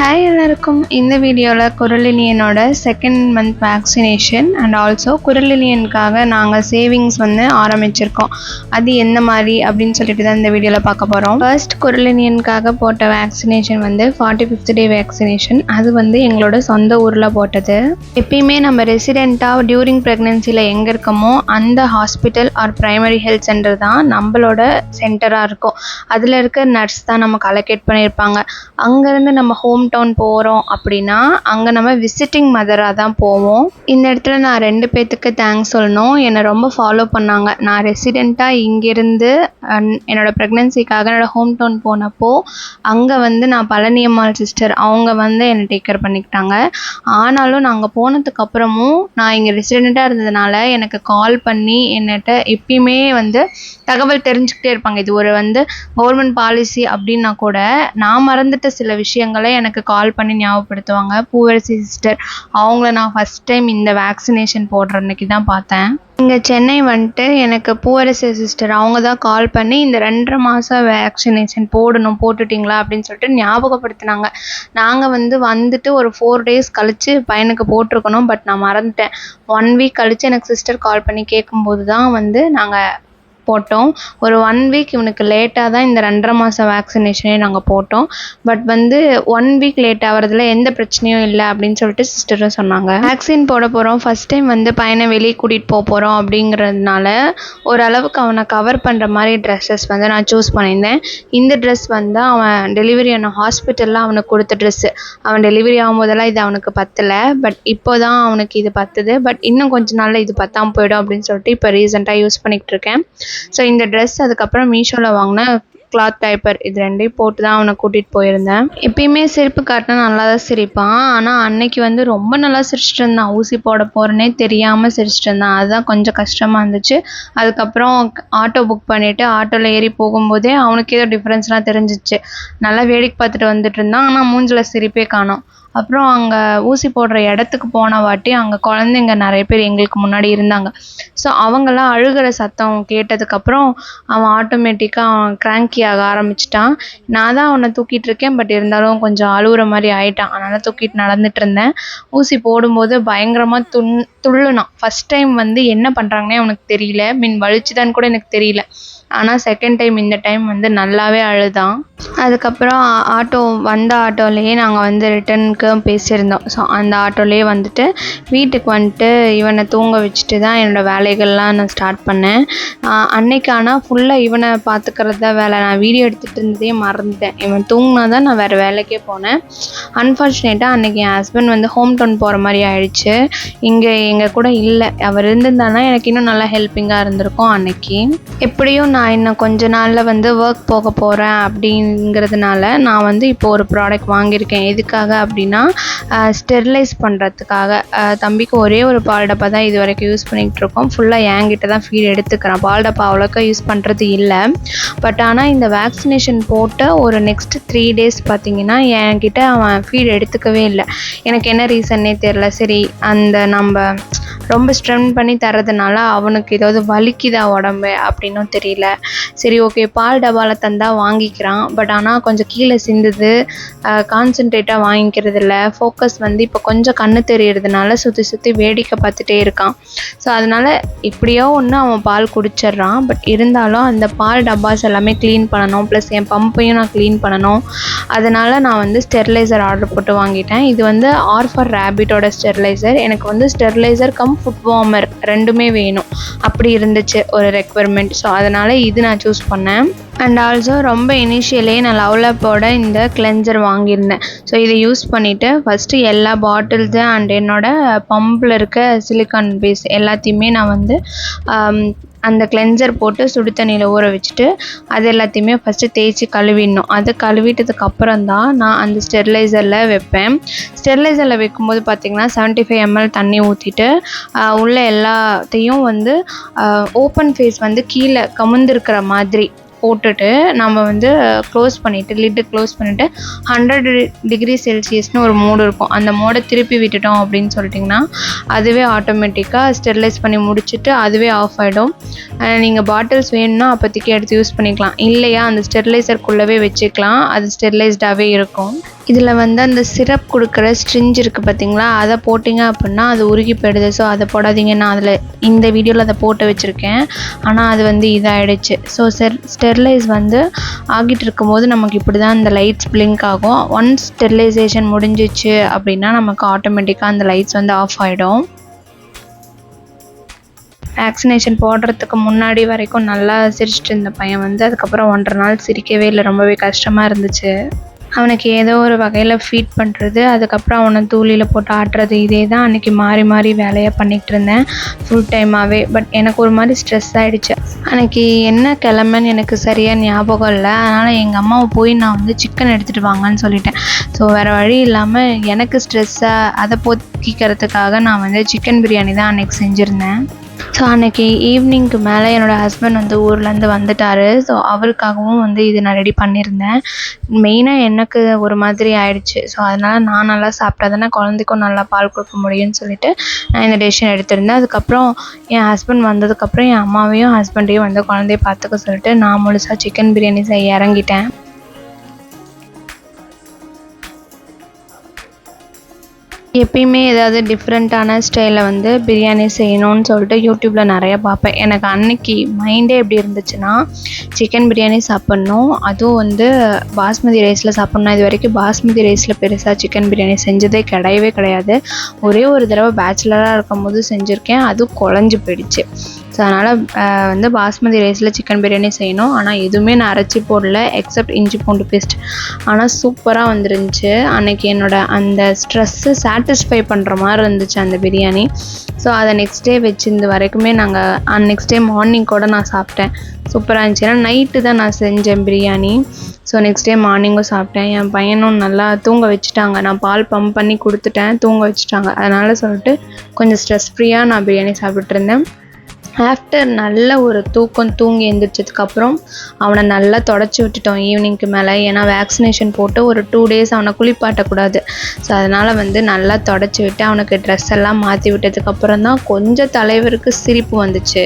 Hi எல்லாருக்கும். இந்த வீடியோவில் குரலினியனோட second month vaccination and also குரலினியனுக்காக நாங்கள் சேவிங்ஸ் ஆரம்பிச்சிருக்கோம். அது எந்த மாதிரி அப்படின்னு சொல்லிட்டு தான் இந்த வீடியோவில் பார்க்க போகிறோம். ஃபர்ஸ்ட் குரலினியனுக்காக போட்ட வேக்சினேஷன் 45th டே வேக்சினேஷன். அது எங்களோட சொந்த ஊரில் போட்டது. எப்பயுமே நம்ம ரெசிடெண்ட்டாக டியூரிங் ப்ரெக்னென்சியில் எங்கே இருக்கோமோ அந்த hospital or primary health centre தான் நம்மளோட சென்டராக இருக்கும். அதில் இருக்க நர்ஸ் தான் நமக்கு அலோகேட் பண்ணியிருப்பாங்க. அங்கேருந்து நம்ம ஹோம் டவுன் போகிறோம் அப்படின்னா அங்கே நம்ம விசிட்டிங் மதராக தான் போவோம். இந்த இடத்துல நான் 2 பேர்த்துக்கு தேங்க்ஸ் சொல்லணும். என்னை ரொம்ப ஃபாலோ பண்ணாங்க. நான் ரெசிடெண்ட்டாக இங்கேருந்து என்னோடய ப்ரெக்னென்சிக்காக என்னோடய ஹோம் டவுன் போனப்போ அங்கே நான் பழனியம்மாள் சிஸ்டர் அவங்க என்னை டேக் கேர் பண்ணிக்கிட்டாங்க. ஆனாலும் நாங்கள் போனதுக்கப்புறமும் நான் இங்கே ரெசிடெண்ட்டாக இருந்ததுனால எனக்கு கால் பண்ணி என்னட்ட எப்பயுமே தகவல் தெரிஞ்சுக்கிட்டே இருப்பாங்க. இது ஒரு கவர்மெண்ட் பாலிசி அப்படின்னா கூட நான் மறந்துட்ட சில விஷயங்களை எனக்கு கால் பண்ணி ஞாபகப்படுத்துவாங்க. பூவரசி சிஸ்டர் அவங்கள நான் ஃபஸ்ட் டைம் இந்த வேக்சினேஷன் போடுற அன்னைக்கு தான் பார்த்தேன். இங்கே சென்னை எனக்கு பூவரசி சிஸ்டர் அவங்க தான் கால் பண்ணி இந்த 2.5 மாதம் வேக்சினேஷன் போட்டுட்டிங்களா அப்படின்னு சொல்லிட்டு ஞாபகப்படுத்தினாங்க. நாங்கள் வந்துட்டு ஒரு 4 days கழித்து பையனுக்கு போட்டிருக்கணும். பட் நான் மறந்துட்டேன். 1 week கழித்து எனக்கு சிஸ்டர் கால் பண்ணி கேட்கும்போது தான் நாங்கள் போட்டோம். ஒரு 1 week இவனுக்கு லேட்டாக தான் இந்த 2.5 மாதம் வேக்சினேஷனே நாங்கள் போட்டோம். பட் 1 week லேட் ஆகிறதுல எந்த பிரச்சனையும் இல்லை அப்படின்னு சொல்லிட்டு சிஸ்டரும் சொன்னாங்க. வேக்சின் போட போகிறோம், ஃபஸ்ட் டைம் பையனை வெளியே கூட்டிகிட்டு போகிறோம் அப்படிங்கிறதுனால ஓரளவுக்கு அவனை கவர் பண்ணுற மாதிரி ட்ரெஸ்ஸஸ் நான் சூஸ் பண்ணியிருந்தேன். இந்த ட்ரெஸ் அவன் டெலிவரி ஆன ஹாஸ்பிட்டலில் அவனுக்கு கொடுத்த ட்ரெஸ்ஸு. அவன் டெலிவரி ஆகும்போதெல்லாம் இது அவனுக்கு பத்தலை. பட் இப்போ தான் அவனுக்கு இது பத்துது. பட் இன்னும் கொஞ்ச நாளில் இது பத்தாமல் போயிடும் அப்படின்னு சொல்லிட்டு இப்போ ரீசெண்டாக யூஸ் பண்ணிக்கிட்டு இருக்கேன். ஸோ இந்த ட்ரெஸ் அதுக்கப்புறம் மீஷோவில் வாங்கின கிளாத் டைப்பர் இது 2ஐயும் போட்டு தான் அவனை கூட்டிகிட்டு போயிருந்தேன். எப்பயுமே சிரிப்பு காட்டினா நல்லா தான் சிரிப்பான். ஆனால் அன்னைக்கு ரொம்ப நல்லா சிரிச்சிட்டு இருந்தான். ஊசி போட போகிறேன்னே தெரியாமல் சிரிச்சிட்டு இருந்தான். அதுதான் கொஞ்சம் கஷ்டமாக இருந்துச்சு. அதுக்கப்புறம் ஆட்டோ புக் பண்ணிவிட்டு ஆட்டோவில் ஏறி போகும்போதே அவனுக்கு ஏதோ டிஃப்ரென்ஸ்லாம் தெரிஞ்சிச்சு. நல்லா வேடிக்கை பார்த்துட்டு வந்துட்டு இருந்தான். ஆனால் மூஞ்சில் சிரிப்பே காணோம். அப்புறம் அங்கே ஊசி போடுற இடத்துக்கு போன வாட்டி அங்கே குழந்தைங்க நிறைய பேர் எங்களுக்கு முன்னாடி இருந்தாங்க. ஸோ அவங்களாம் அழுகிற சத்தம் கேட்டதுக்கப்புறம் அவன் ஆட்டோமேட்டிக்காக அவன் கிராங்கி ஆக ஆரம்பிச்சிட்டான். நான் தான் அவனை தூக்கிட்டு இருக்கேன். பட் இருந்தாலும் கொஞ்சம் அழுகுற மாதிரி ஆயிட்டான். அதனால் தூக்கிட்டு நடந்துட்டு இருந்தேன். ஊசி போடும்போது பயங்கரமாக துள்ளுனான். ஃபஸ்ட் டைம் என்ன பண்ணுறாங்கன்னே அவனுக்கு தெரியல. வலிச்சுதான்னு கூட எனக்கு தெரியல. ஆனால் செகண்ட் டைம் இந்த டைம் நல்லாவே அழுதான். அதுக்கப்புறம் ஆட்டோலேயே நாங்கள் ரிட்டர்னுக்கு பேசியிருந்தோம். ஸோ அந்த ஆட்டோலேயே வீட்டுக்கு இவனை தூங்க வச்சுட்டு தான் என்னோடய வேலைகள்லாம் நான் ஸ்டார்ட் பண்ணேன். அன்னைக்கு ஆனால் ஃபுல்லாக இவனை பார்த்துக்கிறது தான் வேலை. நான் வீடியோ எடுத்துகிட்டு இருந்ததே மறந்துட்டேன். இவன் தூங்கினா தான் நான் வேறு வேலைக்கே போனேன். அன்ஃபார்ச்சுனேட்டாக அன்றைக்கி என் ஹஸ்பண்ட் ஹோம் டவுன் போகிற மாதிரி ஆயிடுச்சு. எங்கள் கூட இல்லை. அவர் இருந்திருந்தானா எனக்கு இன்னும் நல்லா ஹெல்ப்பிங்காக இருந்திருக்கும். அன்னைக்கு எப்படியும் நான் இன்னும் கொஞ்ச நாளில் ஒர்க் போக போகிறேன் அப்படிங்கிறதுனால நான் இப்போ ஒரு ப்ராடக்ட் வாங்கியிருக்கேன். எதுக்காக அப்படின்னா ஸ்டெரிலைஸ் பண்ணுறதுக்காக. தம்பிக்கு ஒரே ஒரு பால் டப்பா தான் இது வரைக்கும் யூஸ் பண்ணிகிட்டு இருக்கோம். ஃபுல்லாக என்கிட்ட தான் ஃபீட் எடுத்துக்கிறான். பால் டப்பா அவ்வளோக்கா யூஸ் பண்ணுறது இல்லை. பட் ஆனால் இந்த வேக்சினேஷன் போட்ட ஒரு நெக்ஸ்ட் 3 days பார்த்திங்கன்னா என்கிட்ட அவன் ஃபீட் எடுத்துக்கவே இல்லை. எனக்கு என்ன ரீசன்னே தெரில. சரி நம்ம ரொம்ப ஸ்ட்ரென் பண்ணி தரதுனால அவனுக்கு ஏதாவது வலிக்குதா உடம்பு அப்படின்னும் தெரியல. சரி ஓகே பால் டப்பாவில் தந்தால் வாங்கிக்கிறான். பட் ஆனால் கொஞ்சம் கீழே சிந்துது. கான்சன்ட்ரேட்டாக வாங்கிக்கிறது இல்லை. ஃபோக்கஸ் இப்போ கொஞ்சம் கண்ணு தெரியறதுனால சுற்றி வேடிக்கை பார்த்துட்டே இருக்கான். ஸோ அதனால் எப்படியோ ஒன்று அவன் பால் குடிச்சிட்றான். பட் இருந்தாலும் அந்த பால் டப்பாஸ் எல்லாமே க்ளீன் பண்ணணும். ப்ளஸ் என் பம்பையும் நான் க்ளீன் பண்ணணும். அதனால் நான் ஸ்டெரிலைசர் ஆர்டர் போட்டு வாங்கிட்டேன். இது ஆர்ஃபர் ரேபிட்டோட ஸ்டெரிலைசர். எனக்கு ஸ்டெரிலைசர் கம் ஃபுட் வார்மர் 2மே வேணும். அப்படி இருந்துச்சு ஒரு ரெக்குவயர்மெண்ட். ஸோ அதனால் இது நான் சூஸ் பண்ணேன். அண்ட் ஆல்சோ ரொம்ப இனிஷியலே நான் லவ்லாப்போட இந்த கிளென்சர் வாங்கியிருந்தேன். ஸோ இதை யூஸ் பண்ணிவிட்டு ஃபஸ்ட்டு எல்லா பாட்டில்ஸு அண்ட் என்னோடய பம்பில் இருக்க சிலிக்கான் பேஸ் எல்லாத்தையுமே நான் அந்த கிளென்சர் போட்டு சுடு தண்ணியில் ஊற வச்சுட்டு அது எல்லாத்தையுமே ஃபஸ்ட்டு தேய்ச்சி கழுவிடணும். அது கழுவிட்டதுக்கப்புறம் தான் நான் அந்த ஸ்டெரிலைசரில் வைப்பேன். ஸ்டெரிலைசரில் வைக்கும்போது பார்த்திங்கன்னா 75 ml தண்ணி ஊற்றிட்டு உள்ள எல்லாத்தையும் ஓப்பன் ஃபேஸ் கீழே கமுந்திருக்கிற மாதிரி போட்டுட்டு நம்ம க்ளோஸ் பண்ணிவிட்டு லிட்டு க்ளோஸ் பண்ணிவிட்டு 100 degree செல்சியஸ்னு ஒரு மோடு இருக்கும். அந்த மோடை திருப்பி விட்டுட்டோம் அப்படின்னு சொல்லிட்டிங்கன்னா அதுவே ஆட்டோமேட்டிக்காக ஸ்டெரிலைஸ் பண்ணி முடிச்சுட்டு அதுவே ஆஃப் ஆகிடும். நீங்கள் பாட்டில்ஸ் வேணும்னா அப்போதைக்கு எடுத்து யூஸ் பண்ணிக்கலாம். இல்லையா அந்த ஸ்டெரிலைசருக்குள்ளவே வச்சுக்கலாம். அது ஸ்டெரிலைஸ்டாகவே இருக்கும். இதில் வந்து அந்த சிரப் கொடுக்குற ஸ்ட்ரிஞ்ச் இருக்குது பார்த்தீங்களா, அதை போட்டிங்க அப்படின்னா அது உருகி போயிடுது. ஸோ அதை போடாதீங்க. நான் அதில் இந்த வீடியோவில் அதை போட்டு வச்சுருக்கேன். ஆனால் அது வந்து இதாகிடுச்சு. ஸோ ஸ்டெர்லைஸ் வந்து ஆகிட்டு இருக்கும்போது நமக்கு இப்படி தான் இந்த லைட்ஸ் பிளிங்க் ஆகும். ஒன்ஸ் ஸ்டெர்லைசேஷன் முடிஞ்சிச்சு அப்படின்னா நமக்கு ஆட்டோமேட்டிக்காக அந்த லைட்ஸ் வந்து ஆஃப் ஆகிடும். வேக்சினேஷன் போடுறதுக்கு முன்னாடி வரைக்கும் நல்லா சிரிச்சிட்டு இருந்த பையன் வந்து அதுக்கப்புறம் 1.5 நாள் சிரிக்கவே இல்லை. ரொம்பவே கஷ்டமாக இருந்துச்சு. அவனுக்கு ஏதோ ஒரு வகையில் ஃபீட் பண்ணுறது, அதுக்கப்புறம் அவனை தூளியில் போட்டு ஆட்டுறது, இதே தான் அன்றைக்கி மாறி மாறி வேலையாக பண்ணிகிட்டு இருந்தேன் ஃபுல் டைமாகவே. பட் எனக்கு ஒரு மாதிரி ஸ்ட்ரெஸ் ஆகிடுச்சு. அன்றைக்கி என்ன கிழமைன்னு எனக்கு சரியாக ஞாபகம் இல்லை. அதனால் எங்கள் அம்மாவை போய் நான் வந்து சிக்கன் எடுத்துகிட்டு வாங்கன்னு சொல்லிட்டேன். ஸோ வேறு வழி இல்லாமல் எனக்கு ஸ்ட்ரெஸ்ஸாக அதை போக்கிக்கிறதுக்காக நான் வந்து சிக்கன் பிரியாணி தான் அன்றைக்கி செஞ்சுருந்தேன். ஸோ அன்றைக்கி ஈவினிங்க்கு மேலே என்னோடய ஹஸ்பண்ட் வந்து ஊர்லேருந்து வந்துட்டார். ஸோ அவருக்காகவும் வந்து இது நான் ரெடி பண்ணியிருந்தேன். மெயினாக எனக்கு ஒரு மாதிரி ஆயிடுச்சு. ஸோ அதனால் நான் நல்லா சாப்பிட்டா தானே குழந்தைக்கும் நல்லா பால் கொடுக்க முடியும்னு சொல்லிட்டு நான் இந்த டெசிஷன் எடுத்திருந்தேன். அதுக்கப்புறம் என் ஹஸ்பண்ட் வந்ததுக்கப்புறம் என் அம்மாவையும் ஹஸ்பண்டையும் வந்து குழந்தைய பார்த்துக்க சொல்லிட்டு நான் முழுசாக சிக்கன் பிரியாணி செய்ய இறங்கிட்டேன். எப்பயுமே ஏதாவது டிஃப்ரெண்ட்டான ஸ்டைலில் வந்து பிரியாணி செய்யணும்னு சொல்லிட்டு யூடியூப்பில் நிறைய பார்ப்பேன். எனக்கு அன்னைக்கு மைண்டே எப்படி இருந்துச்சுன்னா, சிக்கன் பிரியாணி சாப்பிட்ணும், அதுவும் வந்து பாஸ்மதி ரைஸில் சாப்பிட்ணும். இது வரைக்கும் பாஸ்மதி ரைஸில் பெருசாக சிக்கன் பிரியாணி செஞ்சதே கிடையாது. ஒரே ஒரு தடவை பேச்சுலராக இருக்கும்போது செஞ்சுருக்கேன், அதுவும் குழஞ்சி போயிடுச்சு. ஸோ அதனால் வந்து பாஸ்மதி ரைஸில் சிக்கன் பிரியாணி செய்யணும். ஆனால் எதுவுமே நான் அரைச்சி போடல எக்ஸப்ட் இஞ்சி பூண்டு பேஸ்ட். ஆனால் சூப்பராக வந்துருந்துச்சு. அன்றைக்கி என்னோடய அந்த ஸ்ட்ரெஸ்ஸு சாட்டிஸ்ஃபை பண்ணுற மாதிரி இருந்துச்சு அந்த பிரியாணி. ஸோ அதை நெக்ஸ்ட் டே வச்சிருந்து வரைக்குமே நாங்கள் நெக்ஸ்ட் டே மார்னிங் கூட நான் சாப்பிட்டேன். சூப்பராக இருந்துச்சு. ஏன்னா நைட்டு தான் நான் செஞ்சேன் பிரியாணி. ஸோ நெக்ஸ்ட் டே மார்னிங்கும் சாப்பிட்டேன். என் பையனும் நல்லா தூங்க வச்சுட்டாங்க. நான் பால் பம்ப் பண்ணி கொடுத்துட்டேன், தூங்க வச்சுட்டாங்க. அதனால் சொல்லிட்டு கொஞ்சம் ஸ்ட்ரெஸ் ஃப்ரீயாக நான் பிரியாணி சாப்பிட்ருந்தேன். ஆஃப்டர் நல்ல ஒரு தூங்கி எழுந்திரிச்சதுக்கப்புறம் அவனை நல்லா தொடச்சி விட்டுட்டோம் ஈவினிங்க்கு மேலே. ஏன்னா வேக்சினேஷன் போட்டு ஒரு 2 days அவனை குளிப்பாட்டக்கூடாது. ஸோ அதனால் வந்து நல்லா தொடச்சி விட்டு அவனுக்கு ட்ரெஸ் எல்லாம் மாற்றி விட்டதுக்கப்புறம் தான் கொஞ்சம் தலைவருக்கு சிரிப்பு வந்துச்சு.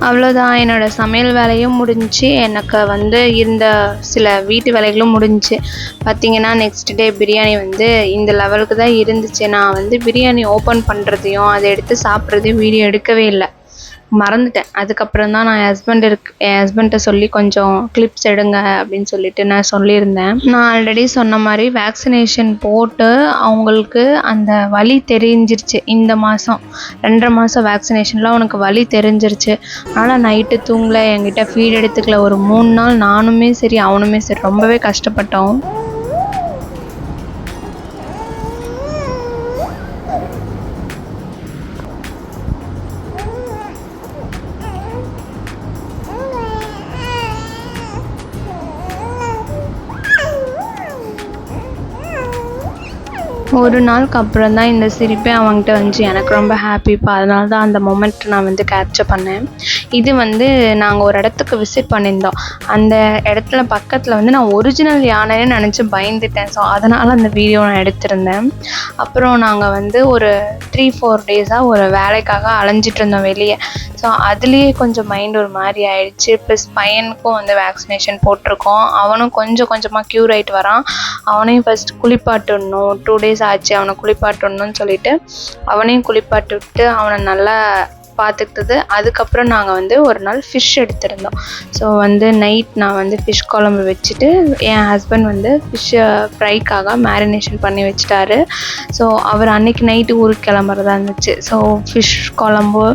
அவ்வளோதான், என்னோடய சமையல் வேலையும் முடிஞ்சிச்சு. எனக்கு வந்து இருந்த சில வீட்டு வேலைகளும் முடிஞ்சிச்சு. பார்த்திங்கன்னா நெக்ஸ்ட் டே பிரியாணி வந்து இந்த லெவலுக்கு தான் இருந்துச்சு. நான் வந்து பிரியாணி ஓப்பன் பண்ணுறதையும் அதை எடுத்து சாப்பிட்றதையும் வீடியோ எடுக்கவே இல்லை, மறந்துட்டேன். அதுக்கப்புறம் தான் நான் என் ஹஸ்பண்ட்டை சொல்லி கொஞ்சம் கிளிப்ஸ் எடுங்க அப்படின்னு சொல்லிட்டு நான் சொல்லியிருந்தேன். நான் ஆல்ரெடி சொன்ன மாதிரி வேக்சினேஷன் போட்டு அவங்களுக்கு அந்த வலி தெரிஞ்சிருச்சு. இந்த மாதம் 2.5 மாதம் வேக்சினேஷனில் அவனுக்கு வலி தெரிஞ்சிருச்சு. ஆனால் நைட்டு தூங்கலை, என்கிட்ட ஃபீட் எடுத்துக்கல. ஒரு 3 நாள் நானுமே சரி அவனுமே சரி ரொம்பவே கஷ்டப்பட்டோம். ஒரு நாளுக்கு அப்புறம் தான் இந்த சிரிப்பே அவன்கிட்ட வந்துச்சு. எனக்கு ரொம்ப ஹாப்பிப்பா. அதனால தான் அந்த மொமெண்ட் நான் வந்து கேப்சர் பண்ணேன். இது வந்து நாங்கள் ஒரு இடத்துக்கு விசிட் பண்ணியிருந்தோம். அந்த இடத்துல பக்கத்தில் வந்து நான் ஒரிஜினல் யானைன்னு நினச்சி பயந்துட்டேன். ஸோ அதனால் அந்த வீடியோ நான் எடுத்திருந்தேன். அப்புறம் நாங்கள் வந்து ஒரு 3-4 டேஸாக ஒரு வேலைக்காக அலைஞ்சிட்டு இருந்தோம் வெளியே. ஸோ அதுலேயே கொஞ்சம் மைண்ட் ஒரு மாதிரி ஆயிடுச்சு. ப்ளஸ் பையனுக்கும் வந்து வேக்சினேஷன் போட்டிருக்கோம். அவனும் கொஞ்சம் கொஞ்சமாக க்யூர் ஆகிட்டு வரான். அவனையும் ஃபஸ்ட் குளிப்பாட்டணும், 2 days ஆச்சு அவனை குளிப்பாட்டணும்னு சொல்லிட்டு அவனையும் குளிப்பாட்டி விட்டு அவனை நல்லா பார்த்துக்கிட்டது. அதுக்கப்புறம் நாங்கள் வந்து ஒரு நாள் ஃபிஷ் எடுத்திருந்தோம். ஸோ வந்து நைட் நான் வந்து ஃபிஷ் குழம்பு வச்சுட்டு என் ஹஸ்பண்ட் வந்து ஃபிஷ்ஷை ஃப்ரைக்காக மேரினேஷன் பண்ணி வச்சுட்டாரு. ஸோ அவர் அன்றைக்கி நைட்டு ஊருக்கு கிளம்புறதா இருந்துச்சு. ஸோ ஃபிஷ் குழம்பு,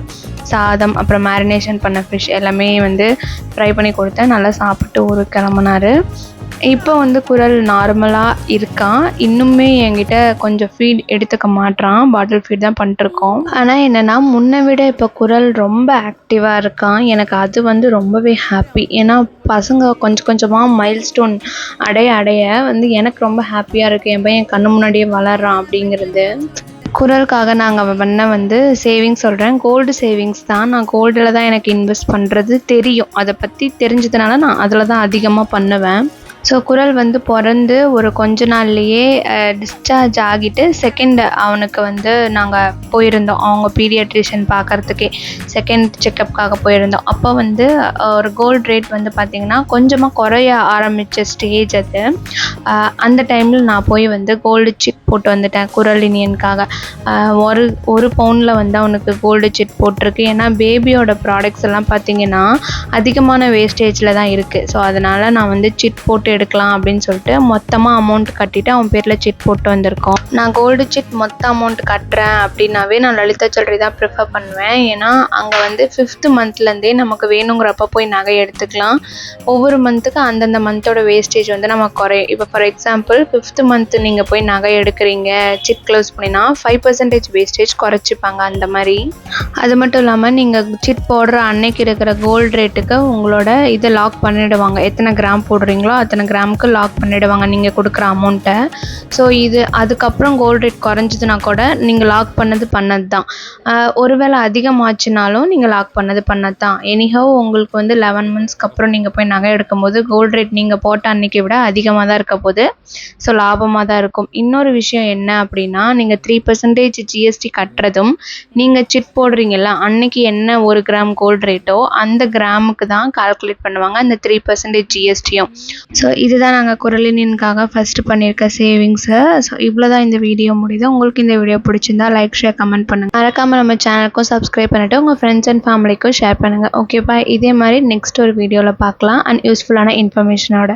சாதம், அப்புறம் மேரினேஷன் பண்ண ஃபிஷ் எல்லாமே வந்து ஃப்ரை பண்ணி கொடுத்தேன். நல்லா சாப்பிட்டு ஊருக்கு கிளம்புனாரு. இப்போ வந்து குரல் நார்மலாக இருக்கான். இன்னுமே என்கிட்ட கொஞ்சம் ஃபீட் எடுத்துக்க மாட்றான். பாட்டில் ஃபீட் தான் பண்ணிட்டுருக்கோம். ஆனால் என்னென்னா முன்னை விட இப்போ குரல் ரொம்ப ஆக்டிவாக இருக்கான். எனக்கு அது வந்து ரொம்பவே ஹாப்பி. ஏன்னா பசங்க கொஞ்சம் கொஞ்சமாக மைல்ஸ்டோன் அடைய வந்து எனக்கு ரொம்ப ஹாப்பியாக இருக்குது. என் பையன் கண்ணு முன்னாடியே வளர்றான் அப்படிங்கிறது. குரலுக்காக நாங்கள் பண்ண வந்து சேவிங்ஸ் சொல்கிறேன். கோல்டு சேவிங்ஸ் தான். நான் கோல்டில் தான் எனக்கு இன்வெஸ்ட் பண்ணுறது தெரியும். அதை பற்றி தெரிஞ்சதுனால நான் அதில் தான் அதிகமாக பண்ணுவேன். ஸோ குரல் வந்து பிறந்து ஒரு கொஞ்ச நாள்லேயே டிஸ்சார்ஜ் ஆகிட்டு செகண்ட் அவனுக்கு வந்து நாங்கள் போயிருந்தோம் அவங்க பீடியாட்ரிஷியன் பார்க்குறதுக்கே செகண்ட் செக்கப்புக்காக போயிருந்தோம். அப்போ வந்து ஒரு கோல்ட் ரேட் வந்து பார்த்திங்கன்னா கொஞ்சமாக குறைய ஆரம்பித்த ஸ்டேஜ் அது. அந்த டைமில் நான் போய் வந்து கோல்டு சிட் போட்டு வந்துட்டேன் குரலினியனுக்காக. ஒரு பவுனில் வந்து அவனுக்கு கோல்டு சிட் போட்டிருக்கு. ஏன்னா பேபியோட ப்ராடக்ட்ஸ் எல்லாம் பார்த்திங்கன்னா அதிகமான வேஸ்டேஜில் தான் இருக்குது. ஸோ அதனால் நான் வந்து சிட் போட்டு எடுக்கலாம் அப்படின்னு சொல்லிட்டு மொத்தமாக அமௌண்ட் கட்டிட்டு அவன் பேரில் சிட் போட்டு வந்திருக்கோம். நான் கோல்டு சிட் மொத்த அமௌண்ட் கட்டுறேன் அப்படின்னாவே நான் லலிதா ஜுவல்லரி தான் ப்ரிஃபர் பண்ணுவேன். ஏன்னா அங்கே வந்து 5th மந்த்லேருந்தே நமக்கு வேணுங்கிறப்ப போய் நகை எடுத்துக்கலாம். ஒவ்வொரு மந்த்துக்கு அந்தந்த மந்தோட வேஸ்டேஜ் வந்து நம்ம குறையும். இப்போ ஃபார் எக்ஸாம்பிள் 5th மந்த் நீங்கள் போய் நகை எடுக்கிறீங்க, சிட் க்ளோஸ் பண்ணினா 5% வேஸ்டேஜ் குறைச்சிப்பாங்க அந்த மாதிரி. அது மட்டும் இல்லாமல் நீங்கள் சிட் போடுற அன்னைக்கு இருக்கிற கோல்டு ரேட்டுக்கு உங்களோட இதை லாக் பண்ணிவிடுவாங்க. எத்தனை கிராம் போடுறீங்களோ அத்தனை கிராமுக்கு லாக் பண்ணிவிடுவாங்க நீங்கள் கொடுக்குற அமௌண்ட்டை. ஸோ இது அதுக்கப்புறம் கோல்டு ரேட் குறைஞ்சதுனா கூட நீங்கள் லாக் பண்ணது தான். ஒருவேளை அதிகமாச்சுனாலும் நீங்கள் லாக் பண்ணது தான். எனிஹவ் உங்களுக்கு வந்து 11 மந்த்ஸ்க்கு அப்புறம் நீங்கள் போய் நகை எடுக்கும்போது கோல்டு ரேட் நீங்கள் போட்ட அன்னைக்கு விட அதிகமாக தான் இருக்க போகுது. ஸோ லாபமாக தான் இருக்கும். இன்னொரு விஷயம் என்ன அப்படின்னா, நீங்கள் 3% ஜிஎஸ்டி கட்டுறதும் நீங்கள் சிட் போடுறீங்கல்ல அன்னைக்கு என்ன 1 கிராம் கோல்டு ரேட்டோ அந்த கிராமுக்கு தான் கால்குலேட் பண்ணுவாங்க அந்த 3% ஜிஎஸ்டியும். ஸோ இதுதான் நாங்கள் குரலினியனுக்காக ஃபஸ்ட்டு பண்ணியிருக்க சேவிங்ஸு. ஸோ இவ்வளோ தான் இந்த வீடியோ முடியுது. உங்களுக்கு இந்த வீடியோ பிடிச்சிருந்தா லைக், ஷேர், கமெண்ட் பண்ணுங்கள். மறக்காமல் நம்ம சேனலுக்கும் சப்ஸ்கிரைப் பண்ணிவிட்டு உங்கள் ஃப்ரெண்ட்ஸ் அண்ட் ஃபேமிலிக்கும் ஷேர் பண்ணுங்கள். ஓகேப்பா, இதே மாதிரி நெக்ஸ்ட் ஒரு வீடியோவில் பார்க்கலாம் அண்ட் யூஸ்ஃபுல்லான இன்ஃபர்மேஷனோட.